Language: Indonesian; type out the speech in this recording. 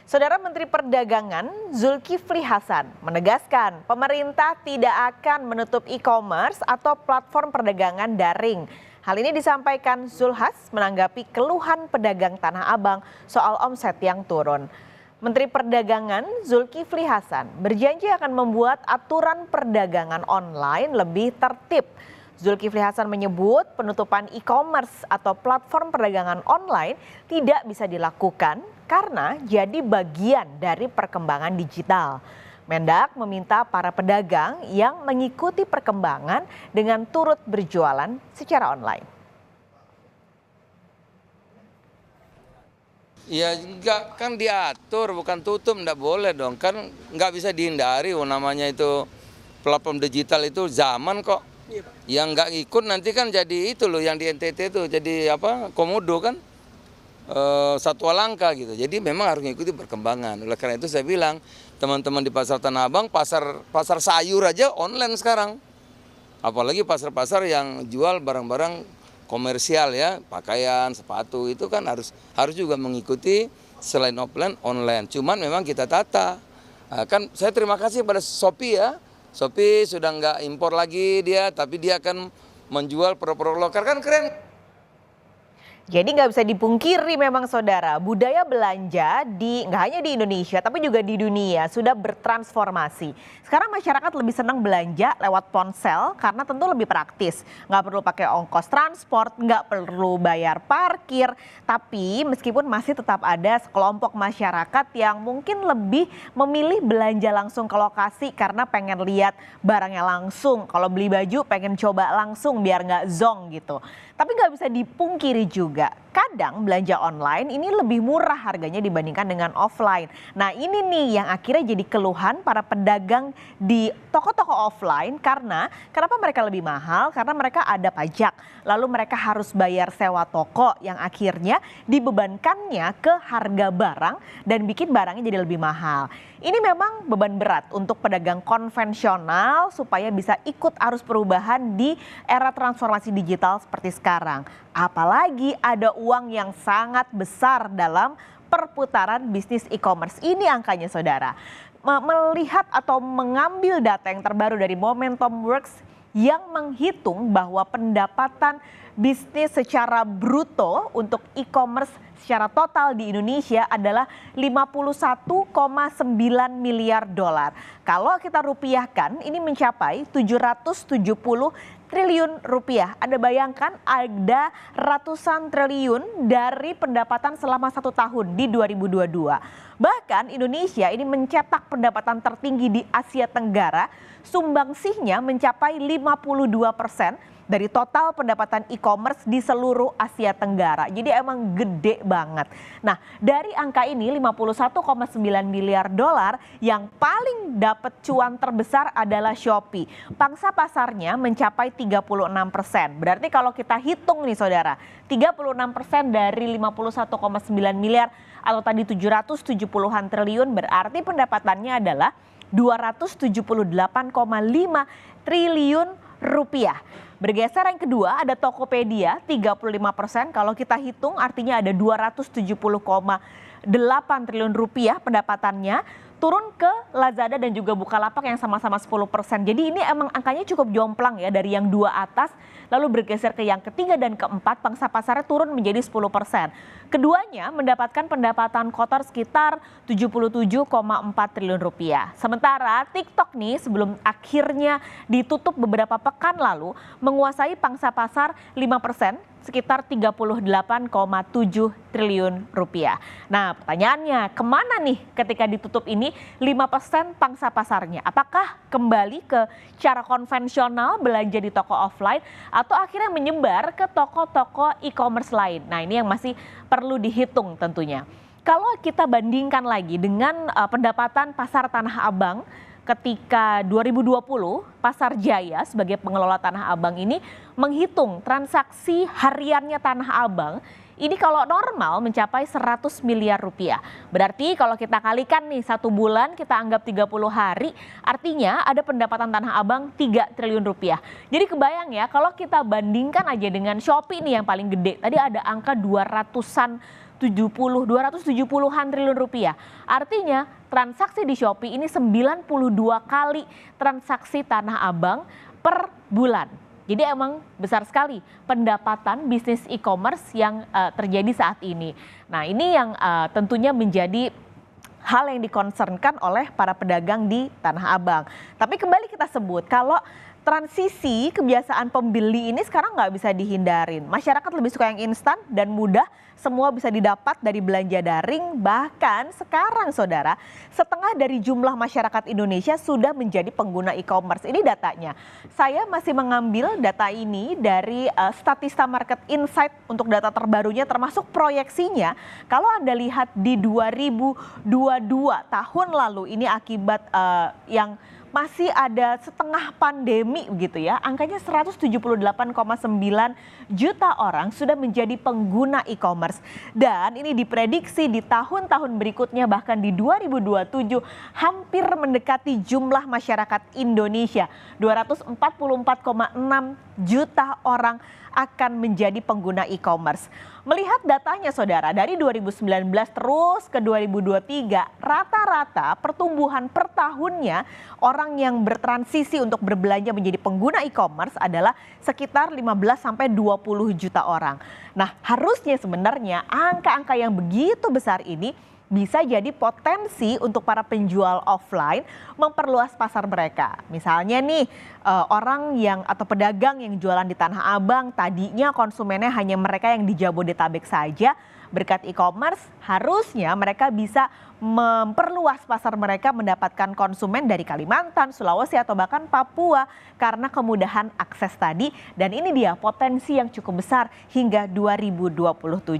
Saudara Menteri Perdagangan Zulkifli Hasan menegaskan pemerintah tidak akan menutup e-commerce atau platform perdagangan daring. Hal ini disampaikan Zulhas menanggapi keluhan pedagang Tanah Abang soal omset yang turun. Menteri Perdagangan Zulkifli Hasan berjanji akan membuat aturan perdagangan online lebih tertib. Zulkifli Hasan menyebut penutupan e-commerce atau platform perdagangan online tidak bisa dilakukan karena jadi bagian dari perkembangan digital. Mendak meminta para pedagang yang mengikuti perkembangan dengan turut berjualan secara online. Ya enggak, kan diatur bukan tutup, enggak boleh dong, kan enggak bisa dihindari. Namanya itu platform digital itu zaman kok. Yang nggak ikut nanti kan jadi itu loh yang di NTT itu jadi komodo kan satwa langka gitu. Jadi memang harus mengikuti perkembangan. Oleh karena itu saya bilang teman-teman di pasar Tanah Abang, pasar sayur aja online sekarang. Apalagi pasar-pasar yang jual barang-barang komersial ya, pakaian, sepatu itu kan harus juga mengikuti selain offline online. Cuman memang kita tata. Kan saya terima kasih pada Shopee ya. Shopee sudah nggak impor lagi dia, tapi dia akan menjual produk-produk lokal, kan keren. Jadi nggak bisa dipungkiri memang saudara, budaya belanja nggak hanya di Indonesia tapi juga di dunia sudah bertransformasi. Sekarang masyarakat lebih senang belanja lewat ponsel karena tentu lebih praktis. Nggak perlu pakai ongkos transport, nggak perlu bayar parkir. Tapi meskipun masih tetap ada sekelompok masyarakat yang mungkin lebih memilih belanja langsung ke lokasi karena pengen lihat barangnya langsung. Kalau beli baju pengen coba langsung biar nggak zonk gitu. Tapi nggak bisa dipungkiri juga, kadang belanja online ini lebih murah harganya dibandingkan dengan offline. Nah ini nih yang akhirnya jadi keluhan para pedagang di toko-toko offline karena kenapa mereka lebih mahal? Karena mereka ada pajak, lalu mereka harus bayar sewa toko yang akhirnya dibebankannya ke harga barang dan bikin barangnya jadi lebih mahal. Ini memang beban berat untuk pedagang konvensional supaya bisa ikut arus perubahan di era transformasi digital seperti sekarang. Apalagi ada uang yang sangat besar dalam perputaran bisnis e-commerce. Ini angkanya saudara. Melihat atau mengambil data yang terbaru dari Momentum Works yang menghitung bahwa pendapatan bisnis secara bruto untuk e-commerce secara total di Indonesia adalah 51,9 miliar dolar. Kalau kita rupiahkan ini mencapai 770 triliun rupiah. Anda bayangkan ada ratusan triliun dari pendapatan selama 1 tahun di 2022. Bahkan Indonesia ini mencetak pendapatan tertinggi di Asia Tenggara, sumbangsihnya mencapai 52% dari total pendapatan e-commerce di seluruh Asia Tenggara. Jadi emang gede banget. Nah, dari angka ini 51,9 miliar dolar yang paling dapat cuan terbesar adalah Shopee. Pangsa pasarnya mencapai 36%. Berarti kalau kita hitung nih saudara, 36% dari 51,9 miliar atau tadi 770-an triliun berarti pendapatannya adalah 278,5 triliun rupiah. Bergeser yang kedua ada Tokopedia 35%, kalau kita hitung artinya ada 270,8 triliun rupiah pendapatannya, turun ke Lazada dan juga Bukalapak yang sama-sama 10%. Jadi ini emang angkanya cukup jomplang ya, dari yang dua atas lalu bergeser ke yang ketiga dan keempat, pangsa pasarnya turun menjadi 10%. Keduanya mendapatkan pendapatan kotor sekitar 77,4 triliun rupiah. Sementara TikTok nih sebelum akhirnya ditutup beberapa pekan lalu menguasai pangsa pasar 5%, sekitar 38,7 triliun rupiah. Nah pertanyaannya kemana nih ketika ditutup ini 5% pangsa pasarnya? Apakah kembali ke cara konvensional belanja di toko offline atau akhirnya menyebar ke toko-toko e-commerce lain? Nah ini yang masih perlu dihitung tentunya. Kalau kita bandingkan lagi dengan pendapatan pasar Tanah Abang ketika 2020 Pasar Jaya sebagai pengelola Tanah Abang ini menghitung transaksi hariannya Tanah Abang ini kalau normal mencapai 100 miliar rupiah. Berarti kalau kita kalikan nih 1 bulan kita anggap 30 hari artinya ada pendapatan Tanah Abang 3 triliun rupiah. Jadi kebayang ya kalau kita bandingkan aja dengan Shopee nih yang paling gede. Tadi ada angka 200-an 270-an triliun rupiah. Artinya transaksi di Shopee ini 92 kali transaksi Tanah Abang per bulan. Jadi emang besar sekali pendapatan bisnis e-commerce yang terjadi saat ini. Nah ini yang tentunya menjadi hal yang dikonsernkan oleh para pedagang di Tanah Abang. Tapi kembali kita sebut kalau transisi kebiasaan pembeli ini sekarang nggak bisa dihindarin. Masyarakat lebih suka yang instan dan mudah, semua bisa didapat dari belanja daring. Bahkan sekarang saudara, setengah dari jumlah masyarakat Indonesia sudah menjadi pengguna e-commerce. Ini datanya. Saya masih mengambil data ini dari Statista Market Insight untuk data terbarunya termasuk proyeksinya. Kalau Anda lihat di 2022 tahun lalu ini akibat yang masih ada setengah pandemi gitu ya, angkanya 178,9 juta orang sudah menjadi pengguna e-commerce. Dan ini diprediksi di tahun-tahun berikutnya bahkan di 2027 hampir mendekati jumlah masyarakat Indonesia. 244,6 juta orang akan menjadi pengguna e-commerce. Melihat datanya saudara, dari 2019 terus ke 2023, rata-rata pertumbuhan per tahunnya orang yang bertransisi untuk berbelanja menjadi pengguna e-commerce adalah sekitar 15-20 juta orang. Nah, harusnya sebenarnya angka-angka yang begitu besar ini bisa jadi potensi untuk para penjual offline memperluas pasar mereka. Misalnya nih orang yang atau pedagang yang jualan di Tanah Abang tadinya konsumennya hanya mereka yang di Jabodetabek saja, berkat e-commerce harusnya mereka bisa memperluas pasar mereka mendapatkan konsumen dari Kalimantan, Sulawesi atau bahkan Papua karena kemudahan akses tadi, dan ini dia potensi yang cukup besar hingga 2027.